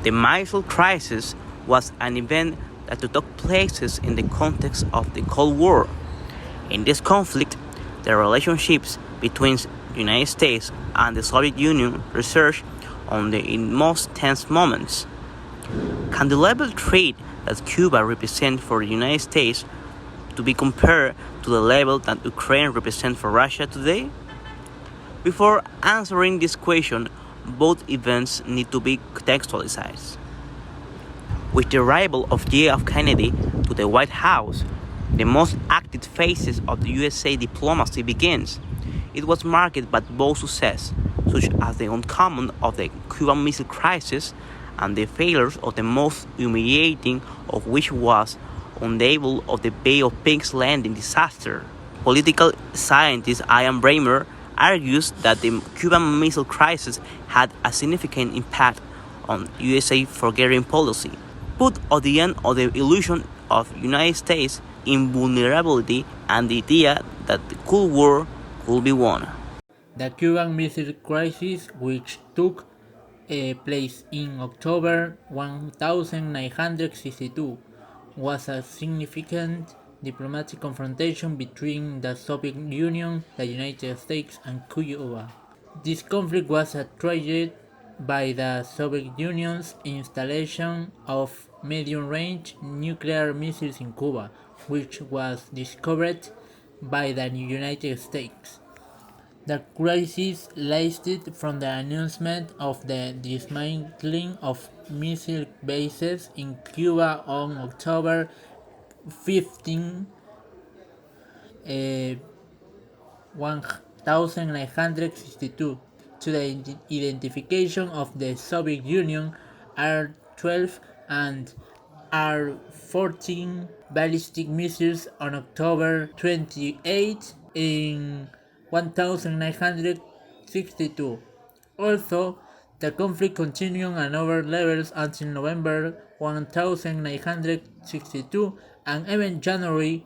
The missile crisis was an event that took place in the context of the Cold War. In this conflict, the relationships between the United States and the Soviet Union resurged on the in most tense moments. Can the level threat that Cuba represents for the United States to be compared to the level that Ukraine represents for Russia today? Before answering this question, both events need to be contextualized. With the arrival of J.F. Kennedy to the White House, the most active phases of the USA diplomacy begins. It was marked by both success, such as the outcome of the Cuban Missile Crisis, and the failures of the most humiliating of which was unravel of the Bay of Pigs landing disaster. Political scientist Ian Bremmer argues that the Cuban Missile Crisis had a significant impact on USA foreign policy, put at the end of the illusion of United States invulnerability and the idea that the Cold War could be won. The Cuban Missile Crisis, which took place in October 1962, was a significant diplomatic confrontation between the Soviet Union, the United States, and Cuba. This conflict was triggered by the Soviet Union's installation of medium-range nuclear missiles in Cuba, which was discovered by the United States. The crisis lasted from the announcement of the dismantling of missile bases in Cuba on October 15, 1962, to the identification of the Soviet Union R-12 and R-14 ballistic missiles on October 28 in 1962. Also, the conflict continued at other levels until November 1962 and even January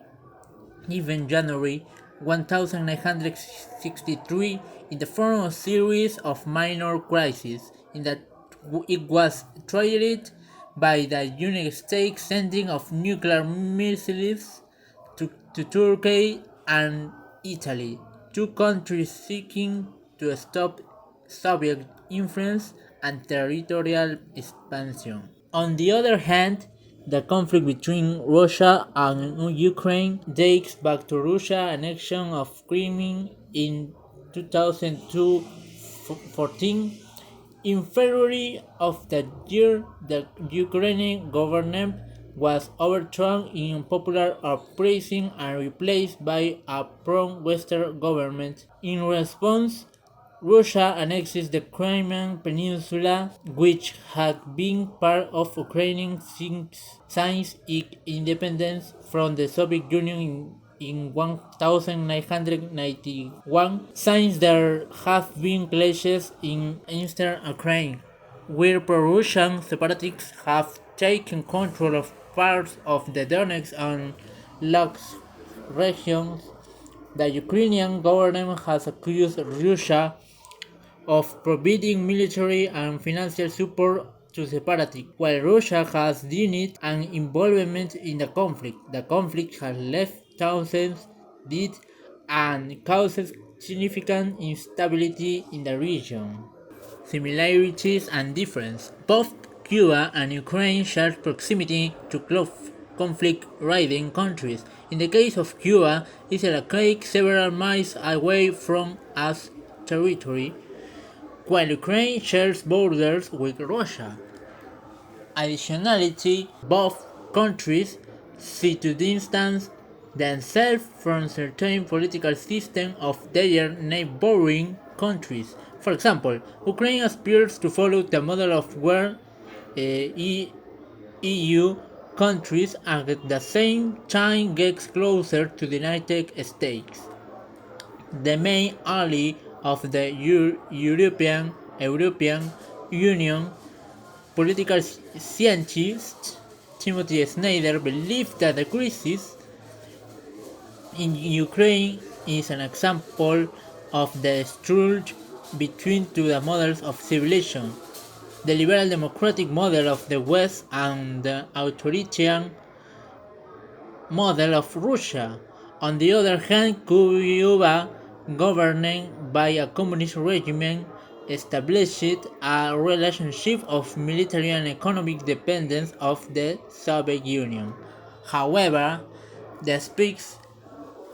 1963 in the form of a series of minor crises in that it was triggered by the United States sending of nuclear missiles to Turkey and Italy, two countries seeking to stop Soviet influence and territorial expansion. On the other hand, the conflict between Russia and Ukraine dates back to Russia's annexion of Crimea in 2014. In February of that year, the Ukrainian government was overthrown in unpopular uprising and replaced by a pro-Western government. In response, Russia annexes the Crimean Peninsula, which had been part of Ukraine since its independence from the Soviet Union in 1991, since there have been clashes in eastern Ukraine, where pro-Russian separatists have taken control of parts of the Donetsk and Luhansk regions. The Ukrainian government has accused Russia of providing military and financial support to separatists, while Russia has denied an involvement in the conflict. The conflict has left thousands dead and caused significant instability in the region. Similarities and differences. Both Cuba and Ukraine share proximity to conflict-ridden countries. In the case of Cuba, it is located several miles away from its territory, while Ukraine shares borders with Russia. Additionally, both countries seek to distance themselves from certain political systems of their neighboring countries. For example, Ukraine aspires to follow the model of where EU countries and at the same time gets closer to the United States, the main ally of the European Union. Political scientist Timothy Snyder believes that the crisis in Ukraine is an example of the struggle between two models of civilization. the liberal democratic model of the West and the authoritarian model of Russia. On the other hand, Cuba, governed by a communist regime, established a relationship of military and economic dependence of the Soviet Union. However, the speaks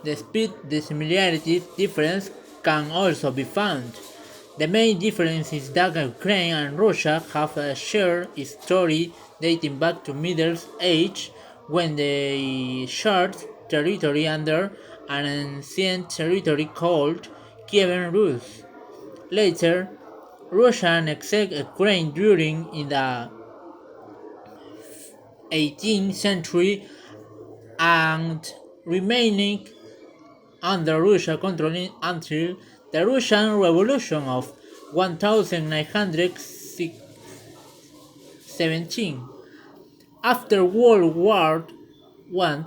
the similarity difference can also be found. The main difference is that Ukraine and Russia have a shared history dating back to Middle Age when they shared territory under an ancient territory called Kievan Rus. Later, Russia annexed Ukraine during in the 18th century and remaining under Russian control until the Russian Revolution of 1917. After World War I,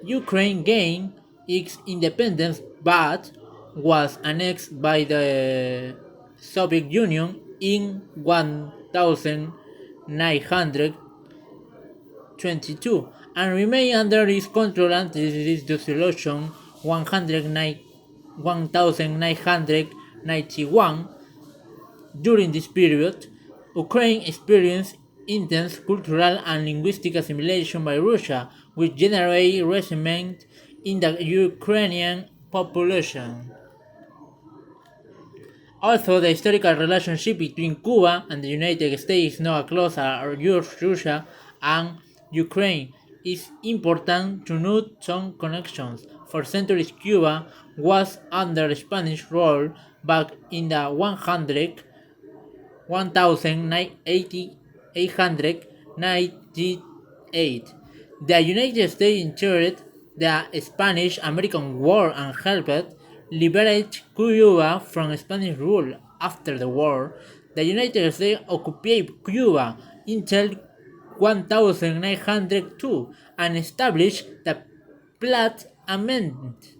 Ukraine gained its independence but was annexed by the Soviet Union in 1922 and remained under its control until its dissolution 1991. During this period, Ukraine experienced intense cultural and linguistic assimilation by Russia, which generated resentment in the Ukrainian population. Also, the historical relationship between Cuba and the United States, not close as Russia and Ukraine, is important to note some connections. For centuries, Cuba was under Spanish rule back in the 1898. The United States entered the Spanish-American War and helped liberate Cuba from Spanish rule. After the war, the United States occupied Cuba until 1902 and established the Platt Amendment,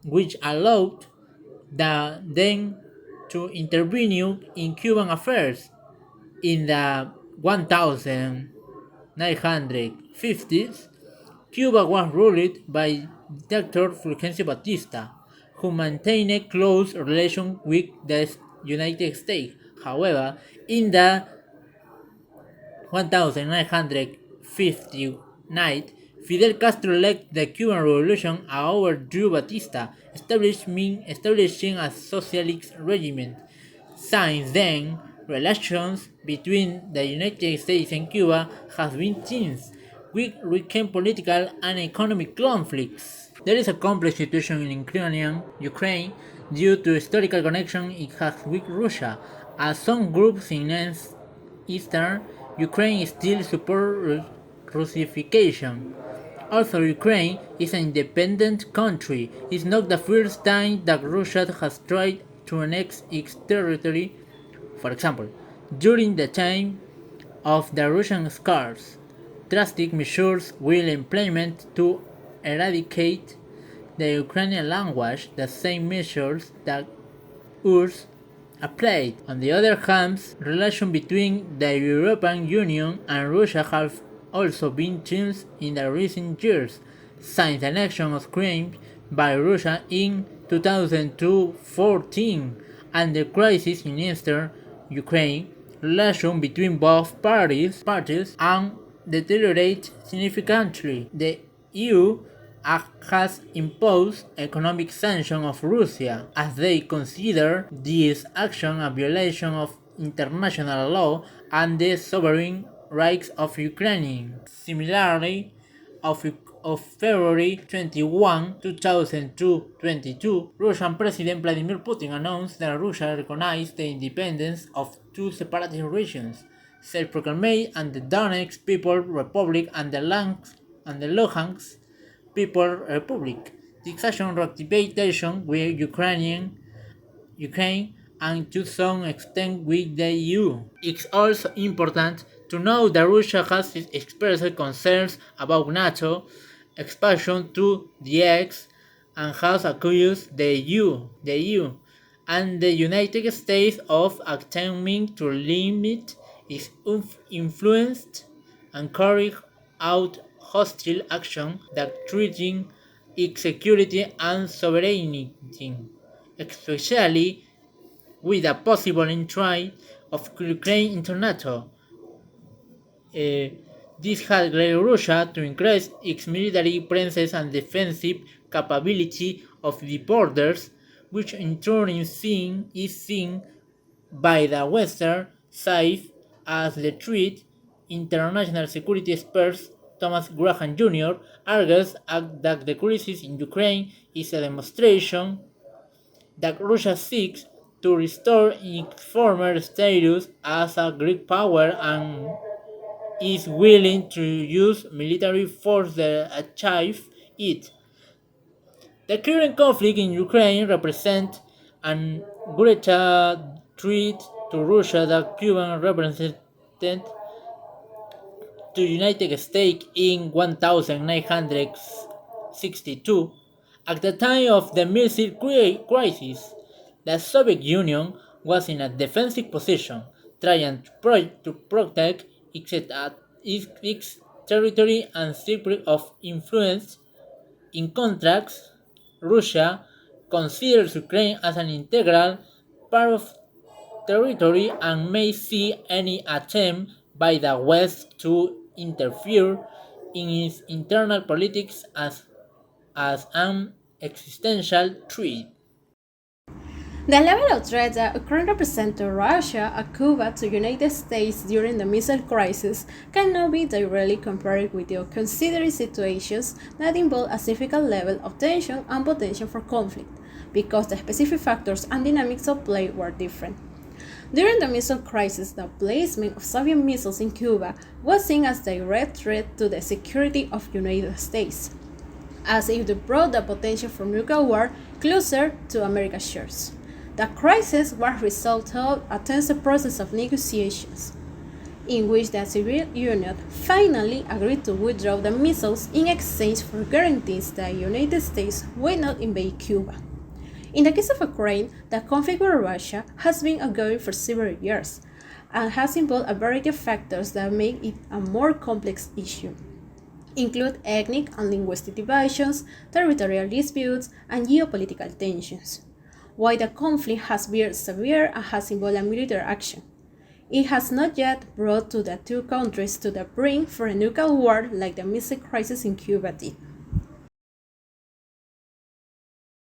which allowed the then to intervene in Cuban affairs. In the 1950s, Cuba was ruled by dictator Fulgencio Batista, who maintained close relations with the United States. However, in the 1959, Fidel Castro led the Cuban Revolution and overthrew Batista, establishing a socialist regime. Since then, relations between the United States and Cuba have been tense, with recent political and economic conflicts. There is a complex situation in Ukraine due to historical connection it has with Russia, as some groups in eastern Ukraine still support Russification. Also, Ukraine is an independent country. It's not the first time that Russia has tried to annex its territory. For example, during the time of the Russian Scars, drastic measures were implemented to eradicate the Ukrainian language, the same measures that URSS applied. On the other hand, relations between the European Union and Russia have also been changed in the recent years, since the annexion of Crimea by Russia in 2014 and the crisis in eastern Ukraine. Relations between both parties and deteriorate significantly. The EU has imposed economic sanctions of Russia, as they consider this action a violation of international law and the sovereign rights of Ukraine. Similarly, of February 21, 2022, Russian President Vladimir Putin announced that Russia recognized the independence of two separatist regions, self-proclaimed and the Donetsk People's Republic and the Luhansk People's Republic. This action reactivated tensions with Ukraine and to some extent with the EU. It's also important to know that Russia has expressed concerns about NATO expansion to the X and has accused the EU and the United States of attempting to limit its influence and carry out hostile action that threaten its security and sovereignty, especially with a possible entry of Ukraine into NATO. Uh, this has led Russia to increase its military presence and defensive capability of the borders, which in turn is seen by the Western side as the threat. International security expert Thomas Graham Jr. argues that the crisis in Ukraine is a demonstration that Russia seeks to restore its former status as a Greek power and is willing to use military force to achieve it. The current conflict in Ukraine represents an greater threat to Russia that Cuba represented to United States in 1962. At the time of the missile crisis, the Soviet Union was in a defensive position, trying to protect its territory and sphere of influence. In contrast, Russia considers Ukraine as an integral part of territory and may see any attempt by the West to interfere in its internal politics as an existential threat. The level of threat that Ukraine represents to Russia and Cuba to the United States during the missile crisis cannot be directly compared with the considering situations that involve a significant level of tension and potential for conflict, because the specific factors and dynamics of play were different. During the missile crisis, the placement of Soviet missiles in Cuba was seen as a direct threat to the security of the United States, as if they brought the potential for nuclear war closer to America's shores. The crisis was a result of a tense process of negotiations, in which the Soviet Union finally agreed to withdraw the missiles in exchange for guarantees that the United States would not invade Cuba. In the case of Ukraine, the conflict with Russia has been ongoing for several years and has involved a variety of factors that make it a more complex issue, include ethnic and linguistic divisions, territorial disputes, and geopolitical tensions. While the conflict has been severe and has involved a military action, it has not yet brought the two countries to the brink for a nuclear war like the missile crisis in Cuba did.